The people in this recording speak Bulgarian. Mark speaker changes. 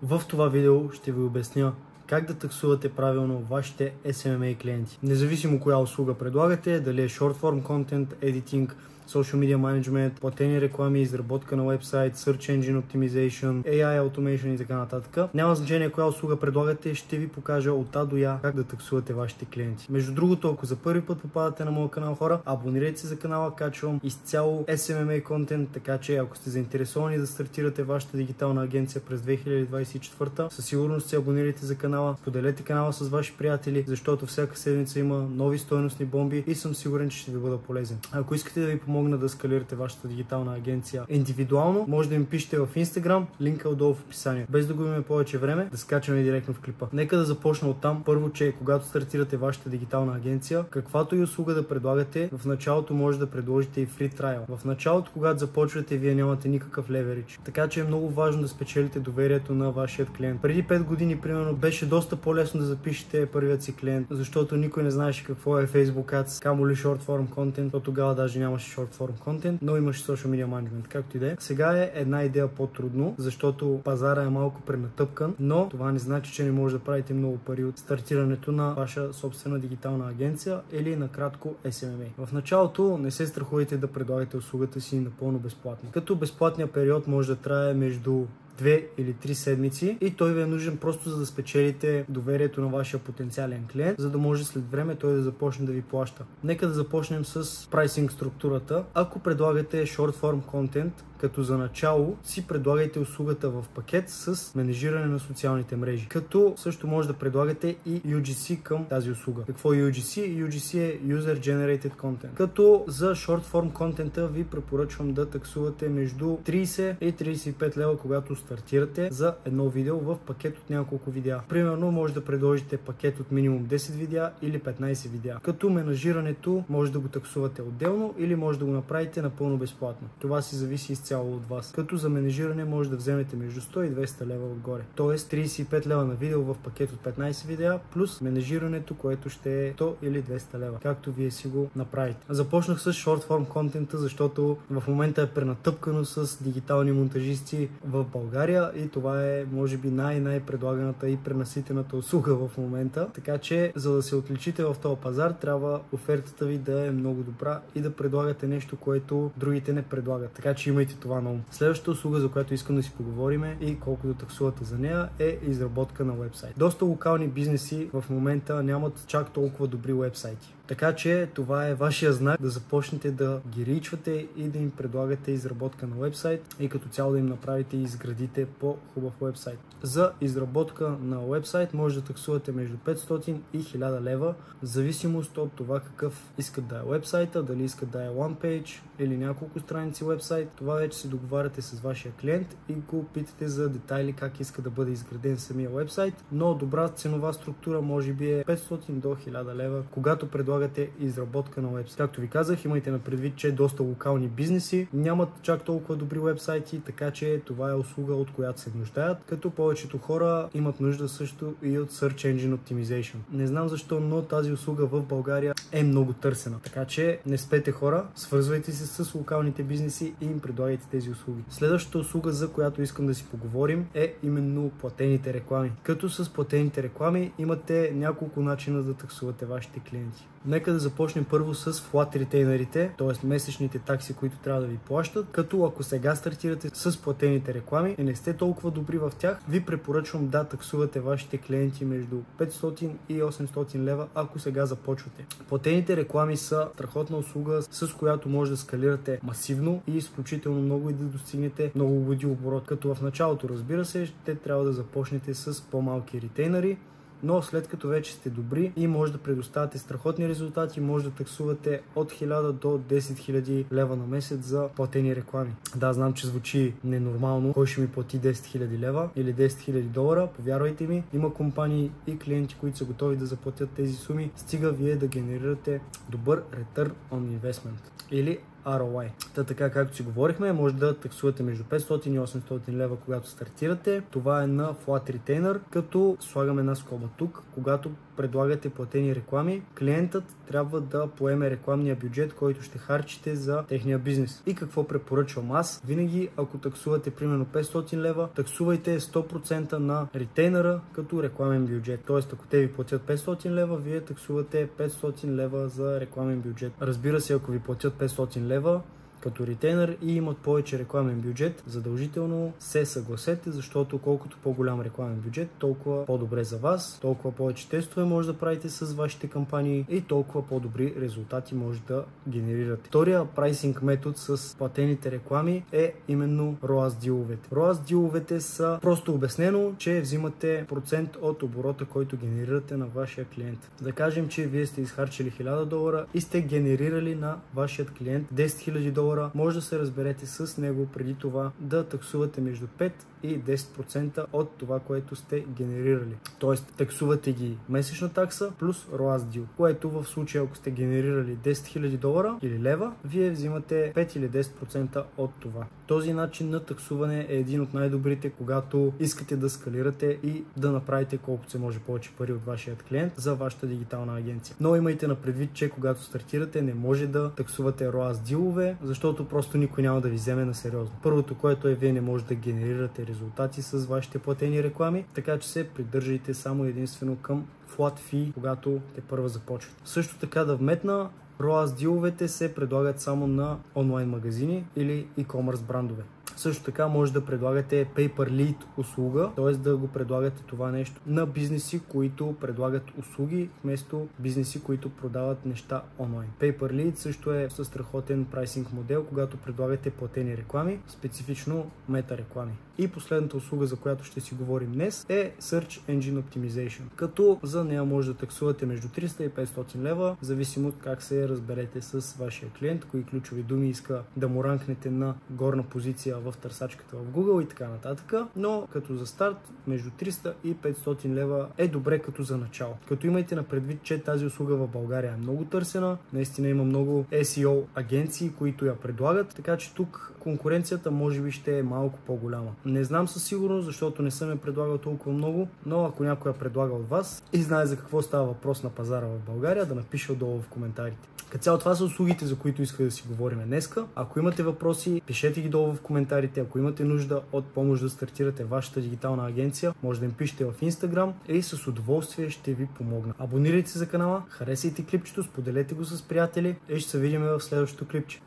Speaker 1: В това видео ще ви обясня как да таксувате правилно вашите SMMA клиенти. Независимо коя услуга предлагате, дали е Short Form Content, Editing, Social Media Management, платени реклами, изработка на вебсайт, Search Engine Optimization, AI Automation и така нататък. Няма значение коя услуга предлагате, ще ви покажа от А до Я как да таксувате вашите клиенти. Между другото, ако за първи път попадате на моя канал, хора, абонирайте се за канала, качвам изцяло SMMA контент, така че ако сте заинтересовани да стартирате вашата дигитална агенция през 2024, със сигурност се абонирайте за канала, споделете канала с ваши приятели, защото всяка седмица има нови стойностни бомби и съм сигурен, че ще ви бъда полезен. Ако искате да ви помогна да скалирате вашата дигитална агенция индивидуално, може да ми пишете в Instagram, линка отдолу в описанието. Без да губим повече време, да скачаме директно в клипа. Нека да започна от там. Първо, че когато стартирате вашата дигитална агенция, каквато и услуга да предлагате, в началото може да предложите и free trial. В началото, когато започвате, вие нямате никакъв леверидж. Така че е много важно да спечелите доверието на вашия клиент. Преди 5 години, примерно, беше доста по-лесно да запишете първият си клиент, защото никой не знаеше какво е Facebook Ads, камо ли Short Form Content, то тогава даже нямаше Short Form Content, но имаше Social Media Management, както и да е. Сега е една идея по-трудно, защото пазара е малко пренатъпкан, но това не значи, че не може да правите много пари от стартирането на ваша собствена дигитална агенция или накратко SMMA. В началото не се страхувайте да предлагате услугата си напълно безплатно. Като безплатният период може да трае между 2 или 3 седмици и той ви е нужен просто за да спечелите доверието на вашия потенциален клиент, за да може след време той да започне да ви плаща. Нека да започнем с прайсинг структурата. Ако предлагате Short Form Content, като за начало си предлагайте услугата в пакет с менежиране на социалните мрежи. Като също може да предлагате и UGC към тази услуга. Какво е UGC? UGC е User Generated Content. Като за Short Form Content ви препоръчвам да таксувате между 30 и 35 лева, когато стартирате за едно видео в пакет от няколко видеа. Примерно може да предложите пакет от минимум 10 видеа или 15 видеа. Като менажирането може да го таксувате отделно или може да го направите напълно безплатно. Това си зависи изцяло от вас. Като за менажиране може да вземете между 100 и 200 лева отгоре. Тоест 35 лева на видео в пакет от 15 видеа плюс менажирането, което ще е 100 или 200 лева. Както вие си го направите. Започнах с Short Form Content, защото в момента е пренатъпкано с дигитални монтажисти в България и това е може би най-предлаганата и пренаситената услуга в момента. Така че за да се отличите в този пазар, трябва офертата ви да е много добра и да предлагате нещо, което другите не предлагат. Така че имайте това на ум. Следващата услуга, за която искам да си поговорим и колко да таксувате за нея, е изработка на вебсайт. Доста локални бизнеси в момента нямат чак толкова добри вебсайти. Така че това е вашия знак да започнете да ги ричвате и да им предлагате изработка на вебсайт и като цяло да им направите и изградите по-хубав вебсайт. За изработка на вебсайт може да таксувате между 500 и 1000 лева, в зависимост от това какъв искат да е вебсайта, дали искат да е one page или няколко страници вебсайт. Това вече се договаряте с вашия клиент и го питате за детайли как иска да бъде изграден самия вебсайт, но добра ценова структура може би е 500 до 1000 лева, когато предлагате изработка на вебсайт. Както ви казах, имайте на предвид, че доста локални бизнеси нямат чак толкова добри вебсайти, така че това е услуга, от която се нуждаят, като повечето хора имат нужда също и от Search Engine Optimization. Не знам защо, но тази услуга в България е много търсена, така че не спете, хора, свързвайте се с локалните бизнеси и им предлагайте тези услуги. Следващата услуга, за която искам да си поговорим, е именно платените реклами. Като с платените реклами имате няколко начина да таксувате вашите клиенти. Нека да започнем първо с flat ретейнерите, т.е. месечните такси, които трябва да ви плащат, като ако сега стартирате с платените реклами и не сте толкова добри в тях, ви препоръчвам да таксувате вашите клиенти между 500 и 800 лева, ако сега започвате. Платените реклами са страхотна услуга, с която може да скалирате масивно и изключително много и да достигнете много годи оборот. Като в началото, разбира се, ще трябва да започнете с по-малки ретейнери, но след като вече сте добри и може да предоставяте страхотни резултати, може да таксувате от 1000 до 10 000 лева на месец за платени реклами. Да, знам, че звучи ненормално. Кой ще ми плати 10 000 лева или 10 000 долара? Повярвайте ми, има компании и клиенти, които са готови да заплатят тези суми, стига вие да генерирате добър Return on Investment или ROI. Така както си говорихме, може да таксувате между 500 и 800 лева, когато стартирате. Това е на Flat Retainer, като слагаме една скоба тук. Когато предлагате платени реклами, клиентът трябва да поеме рекламния бюджет, който ще харчите за техния бизнес. И какво препоръчвам аз? Винаги, ако таксувате примерно 500 лева, таксувайте 100% на ретейнера като рекламен бюджет. Тоест, ако те ви платят 500 лева, вие таксувате 500 лева за рекламен бюджет. Разбира се, ако ви платят 500 лева като ретейнер и имат повече рекламен бюджет, задължително се съгласете, защото колкото по-голям рекламен бюджет, толкова по-добре за вас, толкова повече тестове може да правите с вашите кампании и толкова по-добри резултати може да генерирате. Втория прайсинг метод с платените реклами е именно ROAS диловете. ROAS диловете са просто обяснено, че взимате процент от оборота, който генерирате на вашия клиент. Да кажем, че вие сте изхарчили $1000 и сте генерирали на вашия клиент $10 000, може да се разберете с него преди това да таксувате между 5 и 10% от това, което сте генерирали. Тоест, таксувате ги месечна такса плюс ROAS deal, което в случая, ако сте генерирали $10 000 или лева, вие взимате 5 или 10% от това. Този начин на таксуване е един от най-добрите, когато искате да скалирате и да направите колкото се може повече пари от вашия клиент за вашата дигитална агенция. Но имайте на предвид, че когато стартирате, не може да таксувате ROAS дилове, защото просто никой няма да ви вземе на сериозно. Първото, което е, вие не може да генерирате резултати с вашите платени реклами, така че се придържайте само единствено към flat fee, когато те първа започват. Също така да вметна, ROAS диловете се предлагат само на онлайн магазини или e-commerce брандове. Също така може да предлагате Pay per Lead услуга, т.е. да го предлагате това нещо на бизнеси, които предлагат услуги, вместо бизнеси, които продават неща онлайн. Pay per Lead също е със страхотен прайсинг модел, когато предлагате платени реклами, специфично мета реклами. И последната услуга, за която ще си говорим днес, е Search Engine Optimization. Като за нея може да таксувате между 300 и 500 лева, в зависимост как се разберете с вашия клиент, кои ключови думи иска да му ранкнете на горна позиция в търсачката в Google и така нататък. Но като за старт между 300 и 500 лева е добре като за начало. Като имайте на предвид, че тази услуга в България е много търсена, наистина има много SEO агенции, които я предлагат, така че тук конкуренцията може би ще е малко по-голяма. Не знам със сигурност, защото не съм я предлагал толкова много, но ако някой я предлага от вас и знае за какво става въпрос на пазара в България, да напише отдолу в коментарите. Като цяло това са услугите, за които иска да си говорим днеска. Ако имате въпроси, пишете ги долу в коментарите. Ако имате нужда от помощ да стартирате вашата дигитална агенция, може да им пишете в Instagram и с удоволствие ще ви помогна. Абонирайте се за канала, харесайте клипчето, споделете го с приятели и ще се видим в следващото клипче.